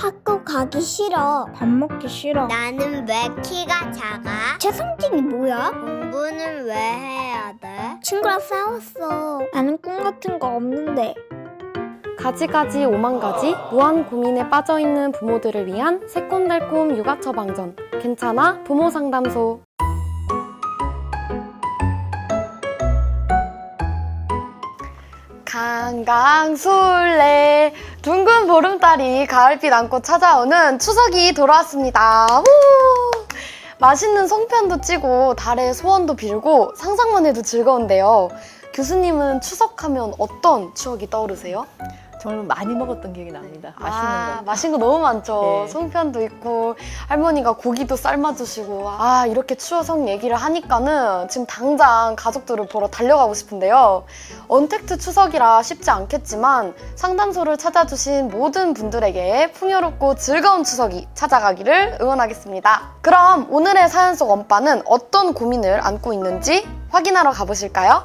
학교 가기 싫어. 밥 먹기 싫어. 나는 왜 키가 작아? 최성진이 뭐야? 공부는 왜 해야 돼? 친구랑 싸웠어. 나는 꿈 같은 거 없는데. 가지가지 오만가지 무한 고민에 빠져있는 부모들을 위한 새콤달콤 육아 처방전 괜찮아 부모 상담소. 강강술래 둥근 보름달이 가을빛 안고 찾아오는 추석이 돌아왔습니다. 우! 맛있는 송편도 찌고 달의 소원도 빌고 상상만 해도 즐거운데요. 교수님은 추석하면 어떤 추억이 떠오르세요? 정말 많이 먹었던 기억이 납니다. 맛있는 거. 맛있는 거 너무 많죠. 네. 송편도 있고 할머니가 고기도 삶아주시고 이렇게 추석 얘기를 하니까는 지금 당장 가족들을 보러 달려가고 싶은데요. 언택트 추석이라 쉽지 않겠지만 상담소를 찾아주신 모든 분들에게 풍요롭고 즐거운 추석이 찾아가기를 응원하겠습니다. 그럼 오늘의 사연 속 엄빠는 어떤 고민을 안고 있는지 확인하러 가보실까요?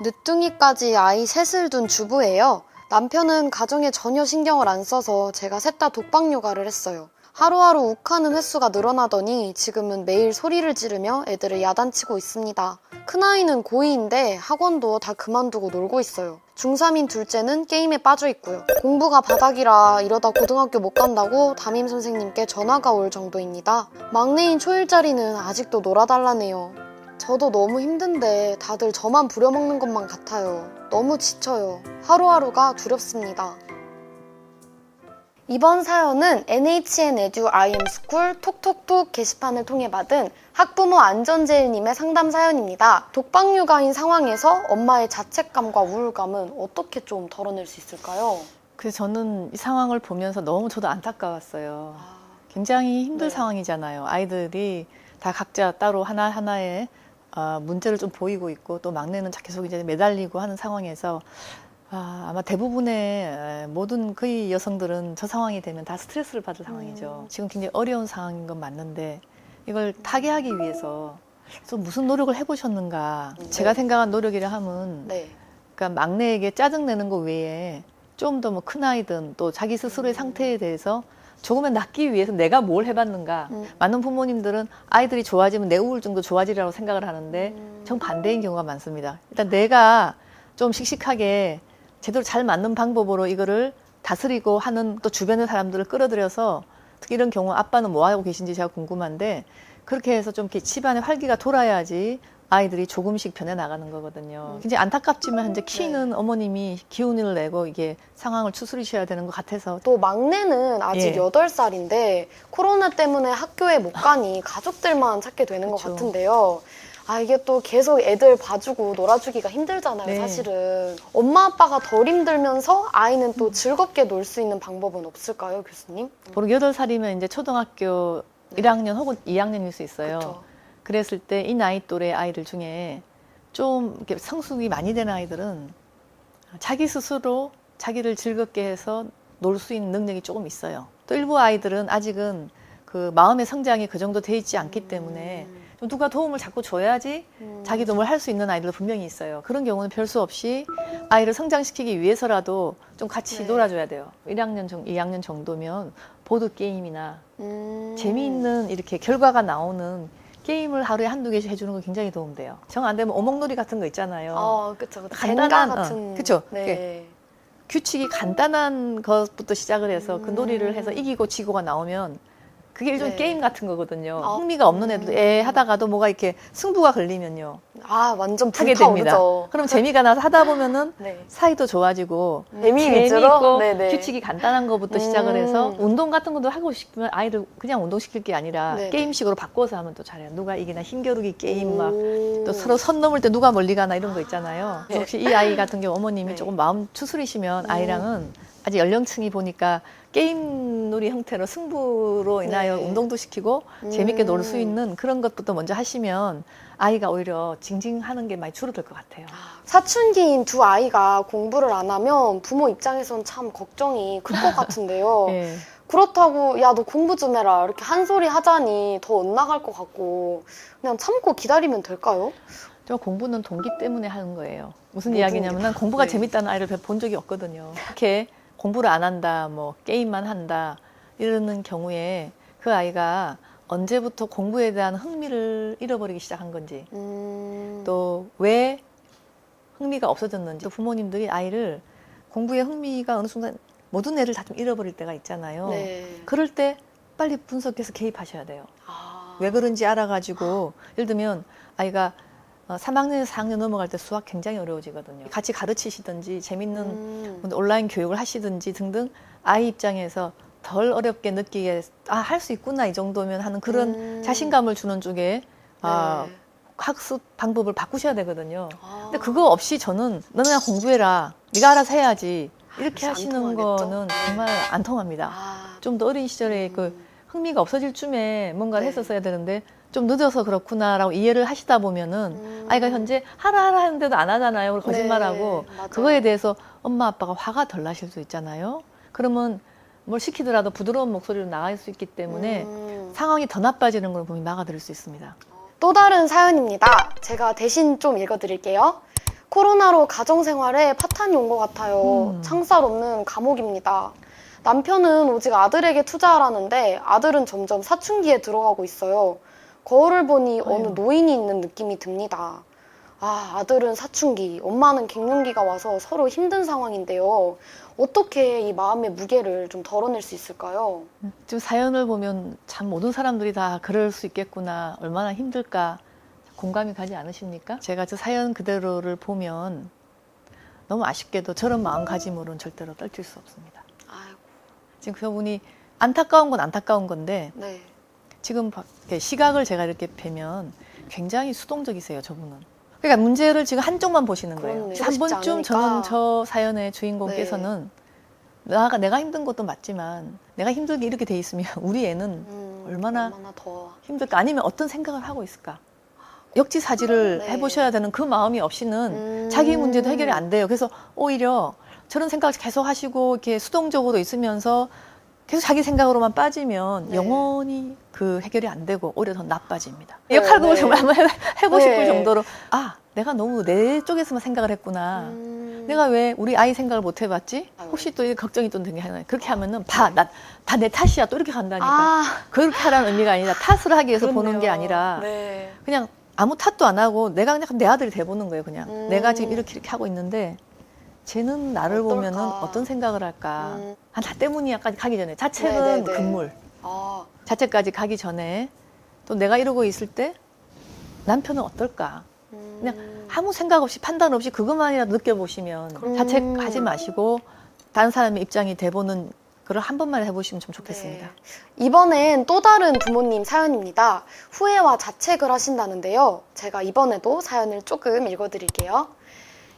늦둥이까지 아이 셋을 둔 주부예요. 남편은 가정에 전혀 신경을 안 써서 제가 셋 다 독방 육아를 했어요. 하루하루 욱하는 횟수가 늘어나더니 지금은 매일 소리를 지르며 애들을 야단치고 있습니다. 큰아이는 고2인데 학원도 다 그만두고 놀고 있어요. 중3인 둘째는 게임에 빠져 있고요. 공부가 바닥이라 이러다 고등학교 못 간다고 담임 선생님께 전화가 올 정도입니다. 막내인 초일짜리는 아직도 놀아달라네요. 저도 너무 힘든데 다들 저만 부려먹는 것만 같아요. 너무 지쳐요. 하루하루가 두렵습니다. 이번 사연은 NHN 에듀 IM스쿨 톡톡톡 게시판을 통해 받은 학부모 안전제일님의 상담 사연입니다. 독방육아인 상황에서 엄마의 자책감과 우울감은 어떻게 좀 덜어낼 수 있을까요? 그래서 저는 이 상황을 보면서 너무 저도 안타까웠어요. 굉장히 힘든 네. 상황이잖아요. 아이들이 다 각자 따로 하나하나의 문제를 좀 보이고 있고 또 막내는 계속 이제 매달리고 하는 상황에서 아마 대부분의 모든 거의 여성들은 저 상황이 되면 다 스트레스를 받을 상황이죠. 지금 굉장히 어려운 상황인 건 맞는데 이걸 타개하기 위해서 좀 무슨 노력을 해보셨는가. 네. 제가 생각한 노력이라 하면 네. 그러니까 막내에게 짜증내는 것 외에 좀 더 뭐 큰아이든 또 자기 스스로의 상태에 대해서 조금은 낫기 위해서 내가 뭘 해봤는가. 많은 부모님들은 아이들이 좋아지면 내 우울증도 좋아지리라고 생각을 하는데 정반대인 경우가 많습니다. 일단 내가 좀 씩씩하게 제대로 잘 맞는 방법으로 이거를 다스리고 하는 또 주변의 사람들을 끌어들여서 특히 이런 경우 아빠는 뭐 하고 계신지 제가 궁금한데 그렇게 해서 좀 이렇게 집안의 활기가 돌아야지 아이들이 조금씩 변해 나가는 거거든요. 굉장히 안타깝지만 현재 키는 어머님이 기운을 내고 이게 상황을 추스리셔야 되는 것 같아서 또 막내는 아직 예. 8살인데 코로나 때문에 학교에 못 가니 가족들만 찾게 되는 것 그쵸. 같은데요. 이게 또 계속 애들 봐주고 놀아주기가 힘들잖아요, 네. 사실은. 엄마 아빠가 덜 힘들면서 아이는 또 즐겁게 놀 수 있는 방법은 없을까요, 교수님? 보통 8살이면 이제 초등학교 1학년 혹은 2학년일 수 있어요. 그쵸. 그랬을 때 이 나이 또래 아이들 중에 좀 이렇게 성숙이 많이 된 아이들은 자기 스스로 자기를 즐겁게 해서 놀 수 있는 능력이 조금 있어요. 또 일부 아이들은 아직은 그 마음의 성장이 그 정도 돼 있지 않기 때문에 좀 누가 도움을 자꾸 줘야지 자기도 뭘 할 수 있는 아이들도 분명히 있어요. 그런 경우는 별 수 없이 아이를 성장시키기 위해서라도 좀 같이 네. 놀아줘야 돼요. 1학년, 2학년 정도면 보드게임이나 재미있는 이렇게 결과가 나오는 게임을 하루에 한두 개씩 해주는 거 굉장히 도움돼요. 정 안 되면 오목놀이 같은 거 있잖아요. 그쵸. 간단한, 젠가 같은. 그쵸. 네. 규칙이 간단한 것부터 시작을 해서 그 놀이를 해서 이기고 지고가 나오면 그게 일종의 네. 게임 같은 거거든요. 아, 흥미가 없는 애들 하다가도 뭐가 이렇게 승부가 걸리면요. 완전 하게 됩니다. 불타오르죠. 그럼 재미가 나서 하다 보면은 네. 사이도 좋아지고 재미 위주로? 재미있고 네네. 규칙이 간단한 것부터 시작을 해서 운동 같은 것도 하고 싶으면 아이를 그냥 운동시킬 게 아니라 네네. 게임식으로 바꿔서 하면 또 잘해요. 누가 이기나 힘겨루기 게임 막 오. 또 서로 선 넘을 때 누가 멀리 가나 이런 거 있잖아요. 네. 혹시 이 아이 같은 경우 어머님이 네. 조금 마음 추스리시면 아이랑은 아직 연령층이 보니까 게임 놀이 형태로 승부로 인하여 네. 운동도 시키고 재밌게 놀 수 있는 그런 것부터 먼저 하시면 아이가 오히려 징징하는 게 많이 줄어들 것 같아요. 사춘기인 두 아이가 공부를 안 하면 부모 입장에선 참 걱정이 클 것 같은데요. 예. 그렇다고 야 너 공부 좀 해라 이렇게 한 소리 하자니 더 엇나갈 것 같고 그냥 참고 기다리면 될까요? 저 공부는 동기 때문에 하는 거예요. 무슨 모든 이야기냐면 공부가 네. 재밌다는 아이를 본 적이 없거든요. 이렇게 공부를 안 한다, 뭐 게임만 한다 이러는 경우에 그 아이가 언제부터 공부에 대한 흥미를 잃어버리기 시작한 건지 또 왜 흥미가 없어졌는지 또 부모님들이 아이를 공부에 흥미가 어느 순간 모든 애를 다 좀 잃어버릴 때가 있잖아요. 네. 그럴 때 빨리 분석해서 개입하셔야 돼요. 아. 왜 그런지 알아가지고 예를 들면 아이가 3학년에서 4학년 넘어갈 때 수학 굉장히 어려워지거든요. 같이 가르치시든지 재밌는 온라인 교육을 하시든지 등등 아이 입장에서 덜 어렵게 느끼게 할 수 있구나 이 정도면 하는 그런 자신감을 주는 쪽에 네. 학습 방법을 바꾸셔야 되거든요. 아. 근데 그거 없이 저는 너는 그냥 공부해라. 네가 알아서 해야지. 이렇게 그래서 안 하시는 통하겠죠? 거는 정말 안 통합니다. 아. 좀 더 어린 시절에 그 흥미가 없어질 쯤에 뭔가를 네. 했었어야 되는데 좀 늦어서 그렇구나라고 이해를 하시다 보면은 아이가 현재 하라 하는데도 안 하잖아요. 거짓말하고 네, 맞아요. 그거에 대해서 엄마 아빠가 화가 덜 나실 수 있잖아요. 그러면 뭘 시키더라도 부드러운 목소리로 나갈 수 있기 때문에 상황이 더 나빠지는 걸 보면 막아들일 수 있습니다. 또 다른 사연입니다. 제가 대신 좀 읽어드릴게요. 코로나로 가정생활에 파탄이 온 것 같아요. 창살 없는 감옥입니다. 남편은 오직 아들에게 투자하라는데 아들은 점점 사춘기에 들어가고 있어요. 거울을 보니 어느 노인이 있는 느낌이 듭니다. 아, 아들은 사춘기, 엄마는 갱년기가 와서 서로 힘든 상황인데요. 어떻게 이 마음의 무게를 좀 덜어낼 수 있을까요? 지금 사연을 보면 참 모든 사람들이 다 그럴 수 있겠구나. 얼마나 힘들까. 공감이 가지 않으십니까? 제가 저 사연 그대로를 보면 너무 아쉽게도 저런 마음가짐으로는 절대로 떨칠 수 없습니다. 아이고, 지금 그분이 안타까운 건 안타까운 건데 네. 지금 이렇게 시각을 제가 이렇게 뵈면 굉장히 수동적이세요, 저분은. 그러니까 문제를 지금 한쪽만 보시는 거예요. 그렇네요. 한 쉽지 번쯤 않으니까. 저는 저 사연의 주인공께서는 내가 힘든 것도 맞지만 내가 힘들게 이렇게 돼 있으면 우리 애는 얼마나 더 힘들까? 아니면 어떤 생각을 하고 있을까? 역지사지를 네. 해보셔야 되는 그 마음이 없이는 자기 문제도 해결이 안 돼요. 그래서 오히려 저런 생각을 계속 하시고 이렇게 수동적으로 있으면서 계속 자기 생각으로만 빠지면 네. 영원히 그 해결이 안 되고 오히려 더 나빠집니다. 네, 역할극을 네. 정말 한번 해보고 싶을 네. 정도로 내가 너무 내 쪽에서만 생각을 했구나. 내가 왜 우리 아이 생각을 못 해봤지? 혹시 또 걱정이 또 되게 하나. 그렇게 하면은 다 내 탓이야 또 이렇게 간다니까. 그렇게 하라는 의미가 아니라 탓을 하기 위해서 보는 게 아니라 네. 그냥 아무 탓도 안 하고 내가 그냥 내 아들이 돼보는 거예요. 그냥 내가 지금 이렇게 하고 있는데 쟤는 나를 어떨까? 보면은 어떤 생각을 할까. 나 때문이야 까지 가기 전에 네, 자책은 네, 네. 금물. 아, 자책까지 가기 전에 또 내가 이러고 있을 때 남편은 어떨까. 그냥 아무 생각 없이 판단 없이 그것만이라도 느껴보시면 자책하지 마시고 다른 사람의 입장이 돼보는 그걸 한 번만 해보시면 좀 좋겠습니다. 네. 이번엔 또 다른 부모님 사연입니다. 후회와 자책을 하신다는데요. 제가 이번에도 사연을 조금 읽어드릴게요.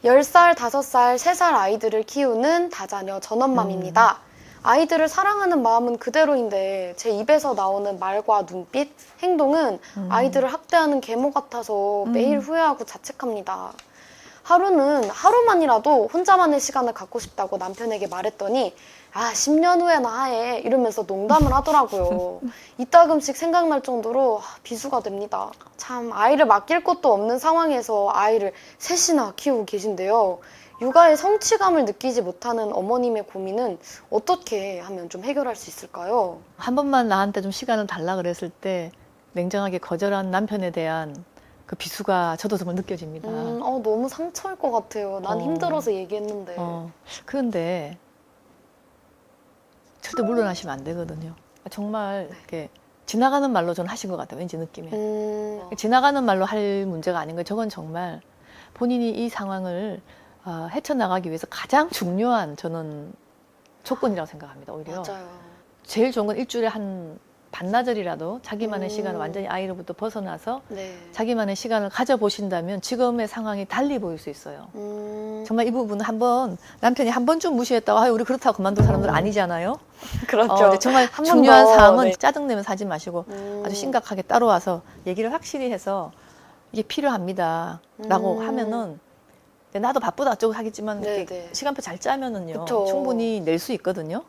10살, 5살, 3살 아이들을 키우는 다자녀 전엄맘입니다. 아이들을 사랑하는 마음은 그대로인데 제 입에서 나오는 말과 눈빛, 행동은 아이들을 학대하는 계모 같아서 매일 후회하고 자책합니다. 하루는 하루만이라도 혼자만의 시간을 갖고 싶다고 남편에게 말했더니 10년 후에나 해 이러면서 농담을 하더라고요. 이따금씩 생각날 정도로 비수가 됩니다. 참 아이를 맡길 곳도 없는 상황에서 아이를 셋이나 키우고 계신데요. 육아의 성취감을 느끼지 못하는 어머님의 고민은 어떻게 하면 좀 해결할 수 있을까요? 한 번만 나한테 좀 시간을 달라 그랬을 때 냉정하게 거절한 남편에 대한 그 비수가 저도 정말 느껴집니다. 너무 상처일 것 같아요. 난 힘들어서 얘기했는데. 그런데 절대 물러나시면 안 되거든요. 정말 이렇게 지나가는 말로 저는 하신 것 같아요. 왠지 느낌에. 지나가는 말로 할 문제가 아닌 거예요. 저건 정말 본인이 이 상황을 헤쳐나가기 위해서 가장 중요한 저는 조건이라고 생각합니다. 오히려. 맞아요. 제일 좋은 건 일주일에 한 반나절이라도 자기만의 시간을 완전히 아이로부터 벗어나서 네. 자기만의 시간을 가져보신다면 지금의 상황이 달리 보일 수 있어요. 정말 이 부분은 한번 남편이 한 번쯤 무시했다고 우리 그렇다고 그만둘 사람들은 아니잖아요. 그렇죠. 근데 정말 한번 중요한 더, 사항은 네. 짜증내면서 하지 마시고 아주 심각하게 따로와서 얘기를 확실히 해서 이게 필요합니다 라고 하면은 나도 바쁘다 어쩌고 하겠지만 네, 이렇게 네. 시간표 잘 짜면은요 그쵸. 충분히 낼 수 있거든요.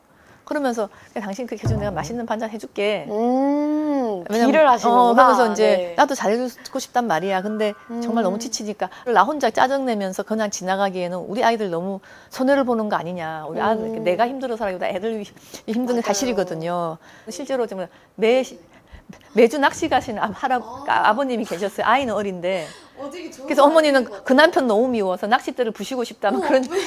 그러면서 당신 그렇게 해주면 내가 맛있는 반찬 해줄게. 왜냐면- 딜을 하시는구나. 그러면서 이제 네. 나도 잘해주고 싶단 말이야. 근데 정말 너무 지치니까 나 혼자 짜증내면서 그냥 지나가기에는 우리 아이들 너무 손해를 보는 거 아니냐. 우리 아들 내가 힘들어서라기보다 애들 힘든 게 맞아요. 사실이거든요. 실제로 정말 매주 낚시 가시는 아버님이 계셨어요. 아이는 어린데. 그래서 어머니는 그 남편 너무 미워서 낚싯대를 부시고 싶다. 막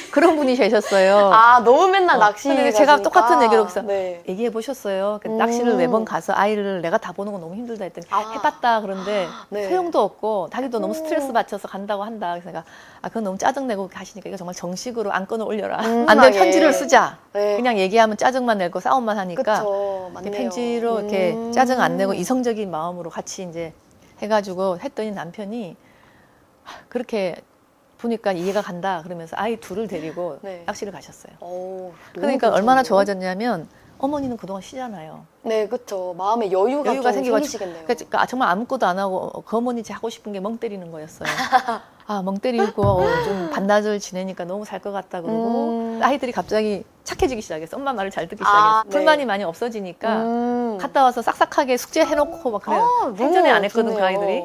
그런 분이 계셨어요. 아, 너무 맨날 낚시. 근데 제가 가시니까. 똑같은 얘기로 그래서 네. 얘기해 보셨어요. 낚시를 매번 가서 아이를 내가 다 보는 건 너무 힘들다 했더니 해봤다 그런데 네. 소용도 없고 자기도 너무 스트레스 받쳐서 간다고 한다. 그래서 내가 그건 너무 짜증내고 가시니까 이거 정말 정식으로 안건을 올려라. 안 되면 편지를 쓰자. 네. 그냥 얘기하면 짜증만 내고 싸움만 하니까 그쵸, 맞네요. 편지로 이렇게 짜증 안 내고 이성적인 마음으로 같이 이제 해가지고 했더니 남편이 그렇게 보니까 이해가 간다 그러면서 아이 둘을 데리고 네. 낚시를 가셨어요. 너무 그러니까 얼마나 괜찮은데요? 좋아졌냐면 어머니는 그동안 쉬잖아요. 네, 그쵸. 마음에 여유가 좀 생기가지고 생기시겠네요. 그러니까 정말 아무것도 안 하고 그 어머니 하고 싶은 게 멍 때리는 거였어요. 멍 때리고 좀 반나절 지내니까 너무 살 것 같다 그러고 아이들이 갑자기 착해지기 시작했어. 엄마 말을 잘 듣기 시작했어. 네. 불만이 많이 없어지니까 갔다 와서 싹싹하게 숙제 해놓고 막 그래요. 너무 행전에 안 했거든 그 좋네요. 아이들이.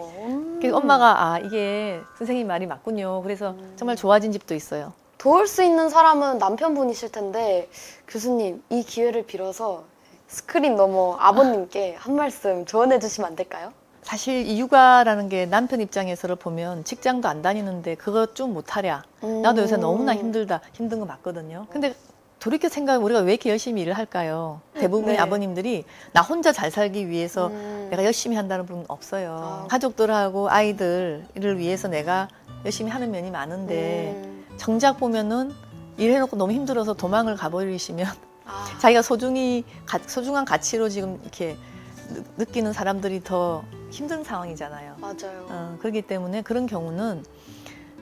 그래서 엄마가 이게 선생님 말이 맞군요. 그래서 정말 좋아진 집도 있어요. 도울 수 있는 사람은 남편분이실 텐데 교수님 이 기회를 빌어서 스크린 넘어 아버님께 한 말씀 조언해 주시면 안 될까요? 사실 이 육아라는 게 남편 입장에서를 보면 직장도 안 다니는데 그것 좀 못하랴. 나도 요새 너무나 힘든 거 맞거든요. 근데 돌이켜 생각하면 우리가 왜 이렇게 열심히 일을 할까요? 대부분의 네. 아버님들이 나 혼자 잘 살기 위해서 내가 열심히 한다는 분은 없어요. 가족들하고 아이들을 위해서 내가 열심히 하는 면이 많은데 정작 보면은 일해놓고 너무 힘들어서 도망을 가버리시면 자기가 소중한 가치로 지금 이렇게 느끼는 사람들이 더 힘든 상황이잖아요. 맞아요. 그렇기 때문에 그런 경우는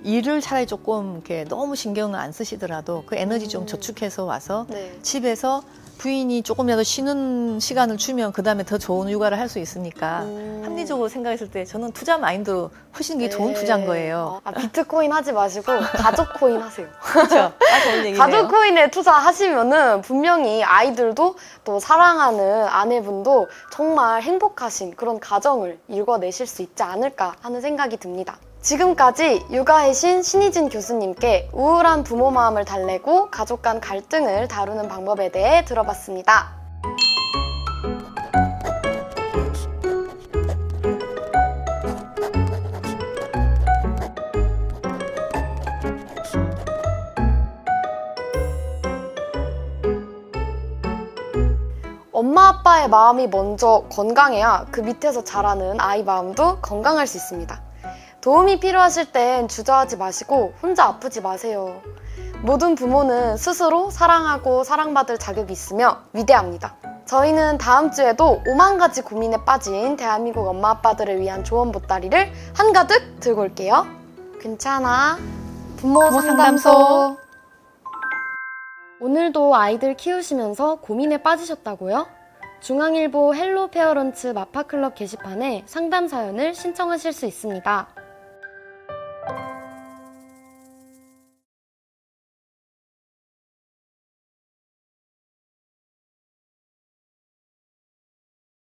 일을 차라리 조금 이렇게 너무 신경을 안 쓰시더라도 그 에너지 좀 저축해서 와서 네. 집에서 부인이 조금이라도 쉬는 시간을 주면 그 다음에 더 좋은 육아를 할 수 있으니까 합리적으로 생각했을 때 저는 투자 마인드로 훨씬 그게 좋은 투자인 거예요. 비트코인 하지 마시고 가족 코인 하세요. 그렇죠? 좋은 얘기네요. 가족 코인에 투자하시면은 분명히 아이들도 또 사랑하는 아내분도 정말 행복하신 그런 가정을 이뤄내실 수 있지 않을까 하는 생각이 듭니다. 지금까지 육아의 신 신희진 교수님께 우울한 부모 마음을 달래고 가족 간 갈등을 다루는 방법에 대해 들어봤습니다. 엄마 아빠의 마음이 먼저 건강해야 그 밑에서 자라는 아이 마음도 건강할 수 있습니다. 도움이 필요하실 땐 주저하지 마시고 혼자 아프지 마세요. 모든 부모는 스스로 사랑하고 사랑받을 자격이 있으며 위대합니다. 저희는 다음 주에도 5만 가지 고민에 빠진 대한민국 엄마 아빠들을 위한 조언 보따리를 한가득 들고 올게요. 괜찮아. 부모 상담소. 오늘도 아이들 키우시면서 고민에 빠지셨다고요? 중앙일보 헬로 페어런츠 마파클럽 게시판에 상담 사연을 신청하실 수 있습니다.